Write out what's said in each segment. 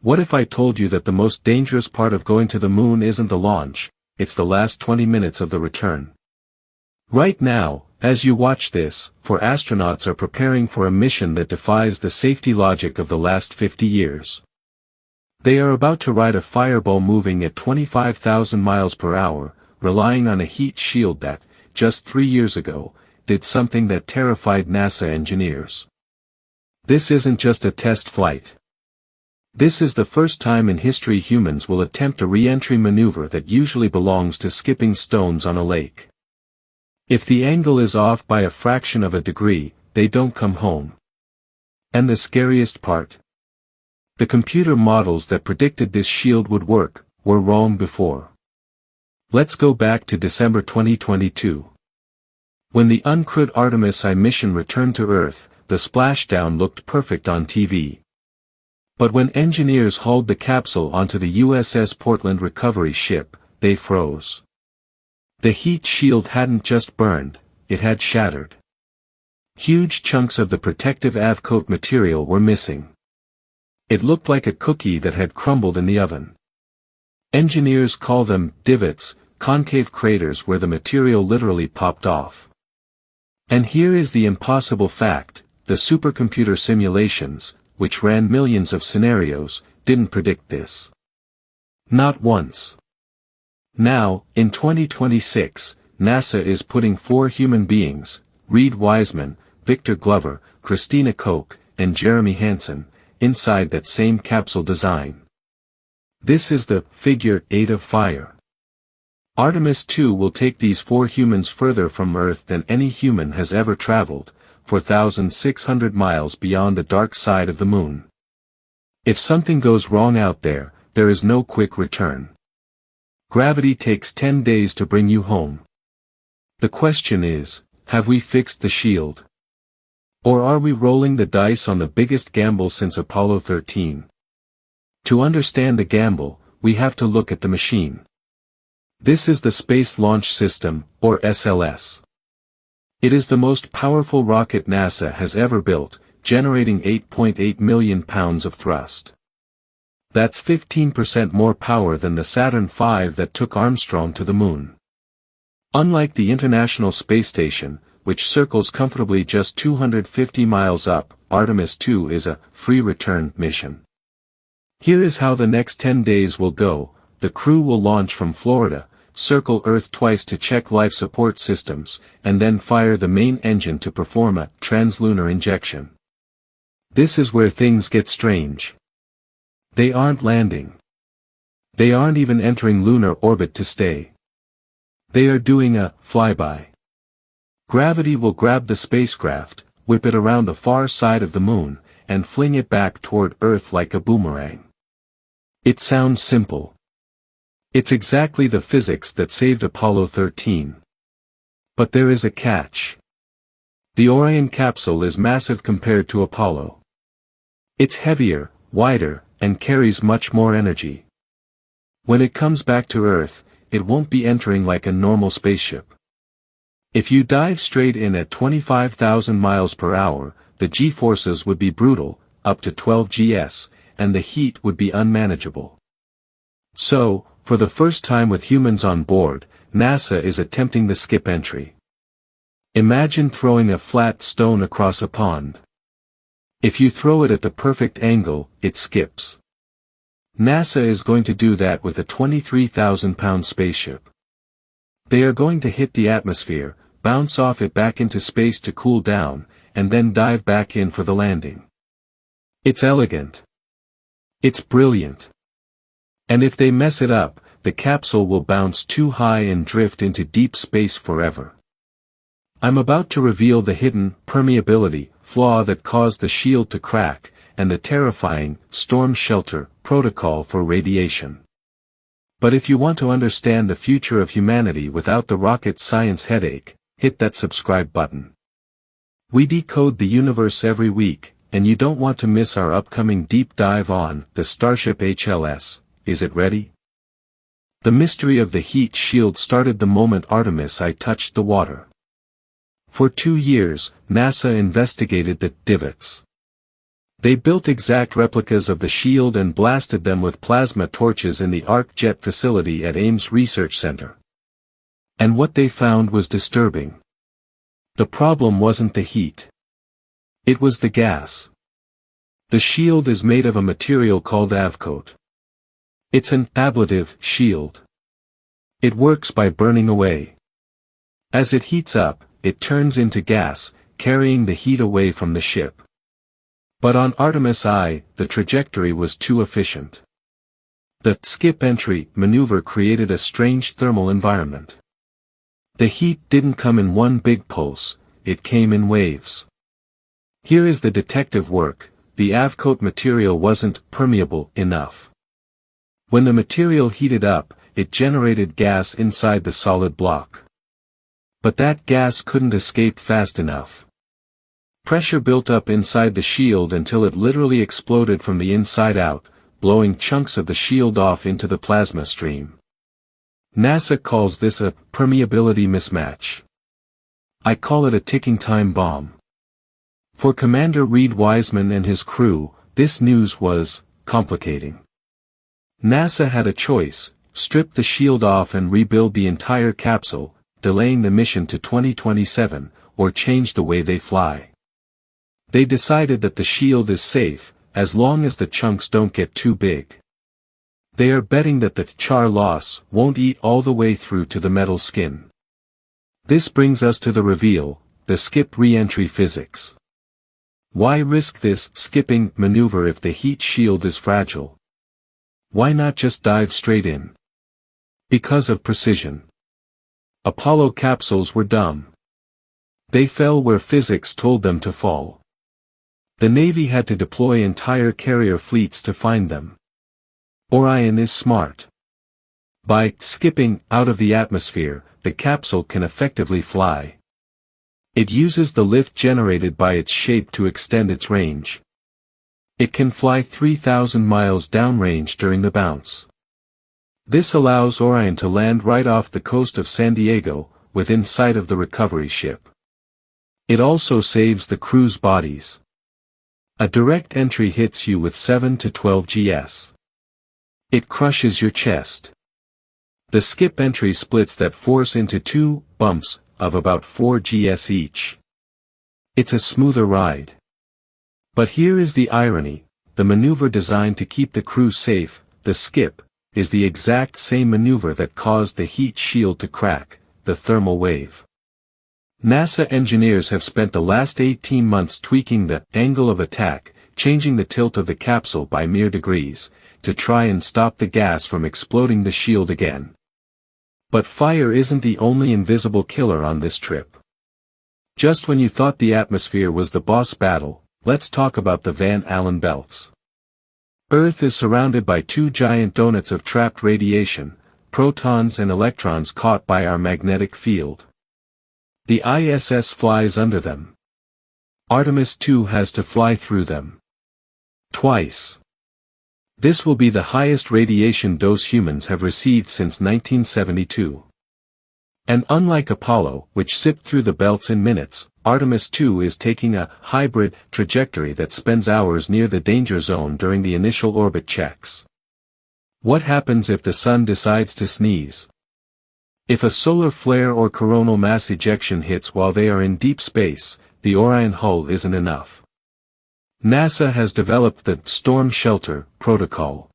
What if I told you that the most dangerous part of going to the moon isn't the launch, it's the last 20 minutes of the return? Right now, as you watch this, four astronauts are preparing for a mission that defies the safety logic of the last 50 years. They are about to ride a fireball moving at 25,000 miles per hour, relying on a heat shield that, just 3 years ago, did something that terrified NASA engineers. This isn't just a test flight. This is the first time in history humans will attempt a re-entry maneuver that usually belongs to skipping stones on a lake. If the angle is off by a fraction of a degree, they don't come home. And the scariest part? The computer models that predicted this shield would work were wrong before. Let's go back to December 2022. When the uncrewed Artemis I mission returned to Earth, the splashdown looked perfect on TV. But when engineers hauled the capsule onto the USS Portland recovery ship, they froze. The heat shield hadn't just burned, it had shattered. Huge chunks of the protective avcoat material were missing. It looked like a cookie that had crumbled in the oven. Engineers call them divots, concave craters where the material literally popped off. And here is the impossible fact, the supercomputer simulations, which ran millions of scenarios, didn't predict this. Not once. Now, in 2026, NASA is putting 4 human beings, Reed Wiseman, Victor Glover, Christina Koch, and Jeremy Hansen, inside that same capsule design. This is the figure 8 of fire. Artemis II will take these 4 humans further from Earth than any human has ever traveled, 4,600 miles beyond the dark side of the moon. If something goes wrong out there, there is no quick return. Gravity takes 10 days to bring you home. The question is, have we fixed the shield? Or are we rolling the dice on the biggest gamble since Apollo 13? To understand the gamble, we have to look at the machine. This is the Space Launch System, or SLS. It is the most powerful rocket NASA has ever built, generating 8.8 million pounds of thrust. That's 15% more power than the Saturn V that took Armstrong to the moon. Unlike the International Space Station, which circles comfortably just 250 miles up, Artemis II is a free return mission. Here is how the next 10 days will go. The crew will launch from Florida, circle Earth twice to check life support systems, and then fire the main engine to perform a translunar injection. This is where things get strange. They aren't landing. They aren't even entering lunar orbit to stay. They are doing a flyby. Gravity will grab the spacecraft, whip it around the far side of the moon, and fling it back toward Earth like a boomerang. It sounds simple. It's exactly the physics that saved Apollo 13. But there is a catch. The Orion capsule is massive compared to Apollo. It's heavier, wider, and carries much more energy. When it comes back to Earth, it won't be entering like a normal spaceship. If you dive straight in at 25,000 miles per hour, the G-forces would be brutal, up to 12 gs, and the heat would be unmanageable. So, for the first time with humans on board, NASA is attempting the skip entry. Imagine throwing a flat stone across a pond. If you throw it at the perfect angle, it skips. NASA is going to do that with a 23,000-pound spaceship. They are going to hit the atmosphere, bounce off it back into space to cool down, and then dive back in for the landing. It's elegant. It's brilliant. And if they mess it up, the capsule will bounce too high and drift into deep space forever. I'm about to reveal the hidden permeability flaw that caused the shield to crack, and the terrifying storm shelter protocol for radiation. But if you want to understand the future of humanity without the rocket science headache, hit that subscribe button. We decode the universe every week, and you don't want to miss our upcoming deep dive on the Starship HLS. Is it ready? The mystery of the heat shield started the moment Artemis I touched the water. For 2 years, NASA investigated the divots. They built exact replicas of the shield and blasted them with plasma torches in the Arc Jet facility at Ames Research Center. And what they found was disturbing. The problem wasn't the heat. It was the gas. The shield is made of a material called avcoat. It's an ablative shield. It works by burning away. As it heats up, it turns into gas, carrying the heat away from the ship. But on Artemis I, the trajectory was too efficient. The skip entry maneuver created a strange thermal environment. The heat didn't come in one big pulse, it came in waves. Here is the detective work: the avcoat material wasn't permeable enough. When the material heated up, it generated gas inside the solid block. But that gas couldn't escape fast enough. Pressure built up inside the shield until it literally exploded from the inside out, blowing chunks of the shield off into the plasma stream. NASA calls this a permeability mismatch. I call it a ticking time bomb. For Commander Reed Wiseman and his crew, this news was complicating. NASA had a choice: strip the shield off and rebuild the entire capsule, delaying the mission to 2027, or change the way they fly. They decided that the shield is safe, as long as the chunks don't get too big. They are betting that the char loss won't eat all the way through to the metal skin. This brings us to the reveal: the skip re-entry physics. Why risk this skipping maneuver if the heat shield is fragile? Why not just dive straight in? Because of precision. Apollo capsules were dumb. They fell where physics told them to fall. The Navy had to deploy entire carrier fleets to find them. Orion is smart. By skipping out of the atmosphere, the capsule can effectively fly. It uses the lift generated by its shape to extend its range. It can fly 3,000 miles downrange during the bounce. This allows Orion to land right off the coast of San Diego, within sight of the recovery ship. It also saves the crew's bodies. A direct entry hits you with 7 to 12 gs. It crushes your chest. The skip entry splits that force into two bumps of about 4 gs each. It's a smoother ride. But here is the irony: the maneuver designed to keep the crew safe, the skip, is the exact same maneuver that caused the heat shield to crack, the thermal wave. NASA engineers have spent the last 18 months tweaking the angle of attack, changing the tilt of the capsule by mere degrees, to try and stop the gas from exploding the shield again. But fire isn't the only invisible killer on this trip. Just when you thought the atmosphere was the boss battle, let's talk about the Van Allen belts. Earth is surrounded by two giant donuts of trapped radiation, protons and electrons caught by our magnetic field. The ISS flies under them. Artemis II has to fly through them. Twice. This will be the highest radiation dose humans have received since 1972. And unlike Apollo, which sipped through the belts in minutes, Artemis II is taking a hybrid trajectory that spends hours near the danger zone during the initial orbit checks. What happens if the sun decides to sneeze? If a solar flare or coronal mass ejection hits while they are in deep space, the Orion hull isn't enough. NASA has developed the storm shelter protocol.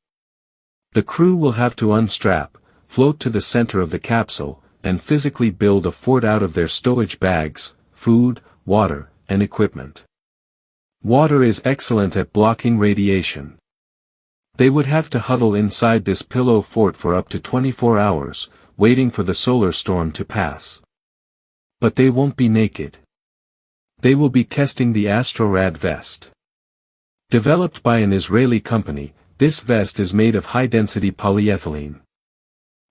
The crew will have to unstrap, float to the center of the capsule, and physically build a fort out of their stowage bags, food, water, and equipment. Water is excellent at blocking radiation. They would have to huddle inside this pillow fort for up to 24 hours, waiting for the solar storm to pass. But they won't be naked. They will be testing the Astrorad vest. Developed by an Israeli company, this vest is made of high-density polyethylene.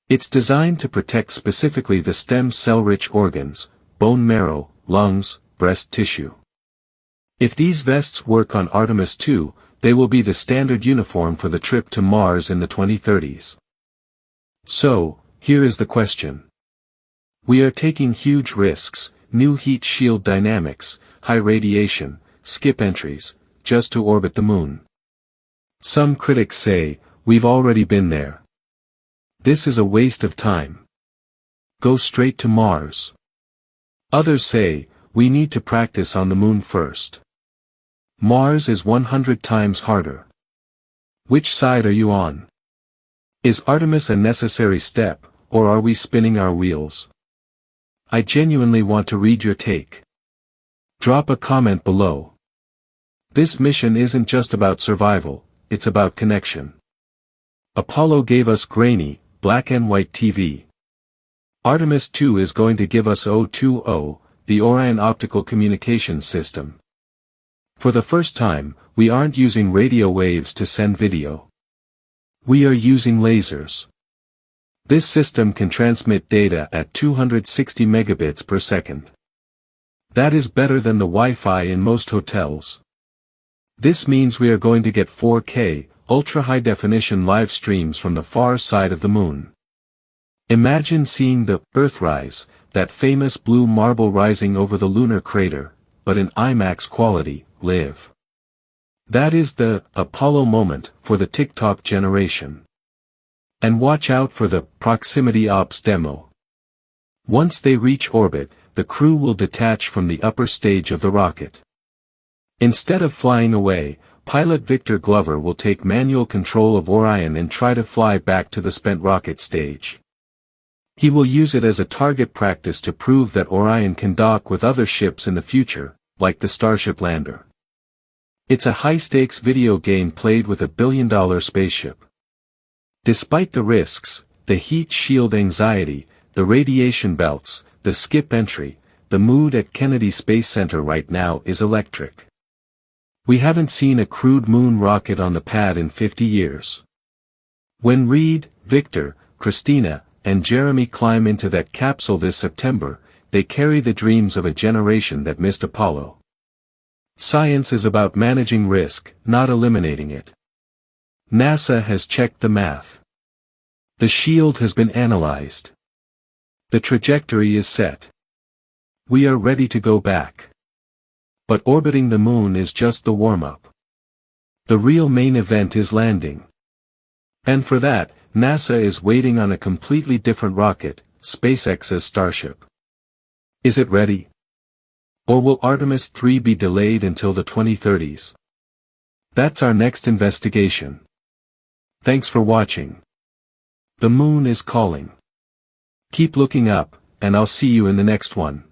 It's designed to protect specifically the stem cell-rich organs, bone marrow, lungs, breast tissue. If these vests work on Artemis II, they will be the standard uniform for the trip to Mars in the 2030s. So, here is the question. We are taking huge risks: new heat shield dynamics, high radiation, skip entries, just to orbit the moon. Some critics say, we've already been there. This is a waste of time. Go straight to Mars. Others say, we need to practice on the moon first. Mars is 100 times harder. Which side are you on? Is Artemis a necessary step, or are we spinning our wheels? I genuinely want to read your take. Drop a comment below. This mission isn't just about survival, it's about connection. Apollo gave us grainy, black and white TV. Artemis II is going to give us O20, the Orion optical communications system. For the first time, we aren't using radio waves to send video. We are using lasers. This system can transmit data at 260 megabits per second. That is better than the Wi-Fi in most hotels. This means we are going to get 4K, ultra-high-definition live streams from the far side of the moon. Imagine seeing the Earthrise, that famous blue marble rising over the lunar crater, but in IMAX quality, live. That is the Apollo moment for the TikTok generation. And watch out for the proximity ops demo. Once they reach orbit, the crew will detach from the upper stage of the rocket. Instead of flying away, pilot Victor Glover will take manual control of Orion and try to fly back to the spent rocket stage. He will use it as a target practice to prove that Orion can dock with other ships in the future, like the Starship lander. It's a high-stakes video game played with a billion-dollar spaceship. Despite the risks, the heat shield anxiety, the radiation belts, the skip entry, the mood at Kennedy Space Center right now is electric. We haven't seen a crewed moon rocket on the pad in 50 years. When Reed, Victor, Christina, and Jeremy climb into that capsule this September, they carry the dreams of a generation that missed Apollo. Science is about managing risk, not eliminating it. NASA has checked the math. The shield has been analyzed. The trajectory is set. We are ready to go back. But orbiting the moon is just the warm-up. The real main event is landing. And for that, NASA is waiting on a completely different rocket, SpaceX's Starship. Is it ready? Or will Artemis III be delayed until the 2030s? That's our next investigation. Thanks for watching. The moon is calling. Keep looking up, and I'll see you in the next one.